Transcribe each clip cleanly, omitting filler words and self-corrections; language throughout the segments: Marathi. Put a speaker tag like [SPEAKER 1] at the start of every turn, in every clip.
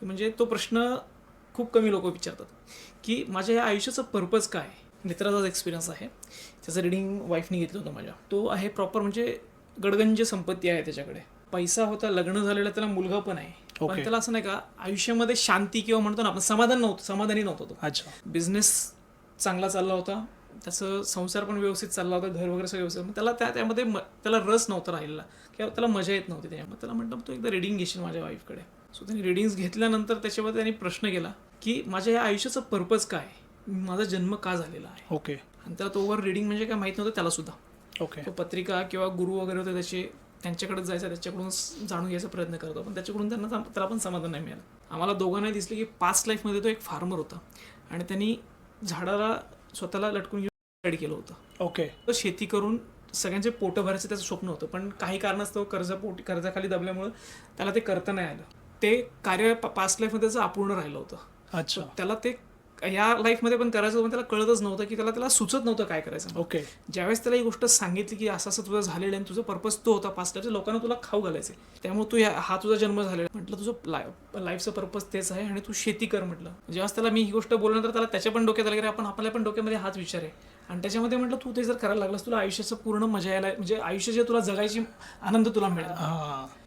[SPEAKER 1] म्हणजे तो प्रश्न खूप कमी लोक विचारतात की माझ्या या आयुष्याचं पर्पज काय. मित्राचाच एक्सपिरियन्स आहे, त्याचं रिडिंग वाईफने घेतलं होतं माझ्या. तो आहे प्रॉपर म्हणजे गडगंज संपत्ती आहे त्याच्याकडे, पैसा होता, लग्न झालेलं, त्याला मुलगा पण आहे. पण त्याला असं नाही का आयुष्यामध्ये शांती किंवा म्हणतो ना आपण समाधानी नव्हतं तो.
[SPEAKER 2] अच्छा.
[SPEAKER 1] बिझनेस चांगला चालला होता, त्याचं संसार पण व्यवस्थित चालला होता, घर वगैरे सगळं व्यवस्थित. त्याला त्यामध्ये त्याला रस नव्हता राहिलेला किंवा त्याला मजा येत नव्हती त्याच्यामध्ये. त्याला म्हटलं तू एकदा रिडिंग घेशील माझ्या वाईफकडे. सो त्यांनी रिडिंग्स घेतल्यानंतर त्याच्यामध्ये त्यांनी प्रश्न केला की माझ्या या आयुष्याचं पर्पज काय, माझा जन्म का झालेला आहे.
[SPEAKER 2] ओके.
[SPEAKER 1] आणि त्याला तो ओव्हर रिडिंग म्हणजे काय माहीत नव्हतं त्याला सुद्धा.
[SPEAKER 2] ओके.
[SPEAKER 1] तो पत्रिका किंवा गुरु वगैरे होते त्यांच्याकडे जायचा, त्याच्याकडून जाणून घ्यायचा प्रयत्न करतो, पण त्याच्याकडून त्याला पण समाधान नाही मिळालं. आम्हाला दोघांनाही दिसलं की पास्ट लाईफमध्ये तो एक फार्मर होता आणि त्यांनी झाडाला स्वतःला लटकून घेऊन रेडी केलं होतं.
[SPEAKER 2] ओके.
[SPEAKER 1] तो शेती करून सगळ्यांचे पोटं भरायचं त्याचं स्वप्न होतं, पण काही कारणास्तव कर्जाखाली दबल्यामुळं त्याला ते करता नाही आलं. ते कार्य पास्ट लाईफमध्ये त्याचं अपूर्ण राहिलं होतं.
[SPEAKER 2] अच्छा.
[SPEAKER 1] त्याला ते या लाईफमध्ये पण करायचं होतं, पण त्याला कळतच नव्हतं की त्याला सुचत नव्हतं काय करायचं.
[SPEAKER 2] ओके.
[SPEAKER 1] ज्यावेळेस त्याला ही गोष्ट सांगितली की असं असं तुझं झालेलं आहे, तुझा पर्पज तो होता पास्ट लाईफचा, लोकांना तुला खाऊ घालायचे, त्यामुळे तू हा तुझा जन्म झालेला. म्हटलं तुझं लाईफचं पर्पज तेच आहे आणि तू शेती कर म्हटलं. जेव्हा त्याला मी ही गोष्ट बोलल्यानंतर त्याला त्याच्या पण डोक्यात आलं की आपण आपल्या पण डोक्यामध्ये हाच विचार आहे. आणि त्याच्यामध्ये म्हटलं तू ते जर करायला लागलास तुला आयुष्याचं पूर्ण मजा यायला, म्हणजे आयुष्य जे तुला जगायची आनंद तुला मिळेल.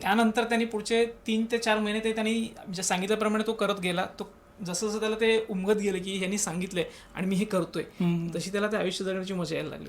[SPEAKER 1] त्यानंतर त्यांनी पुढचे 3 ते 4 महिने ते त्यांनी सांगितल्याप्रमाणे तो करत गेला. तो जसं जसं त्याला ते उमगत गेलं की ह्यांनी सांगितलंय आणि मी हे करतोय, तशी त्याला त्या आयुष्य जगण्याची मजा यायला लागली.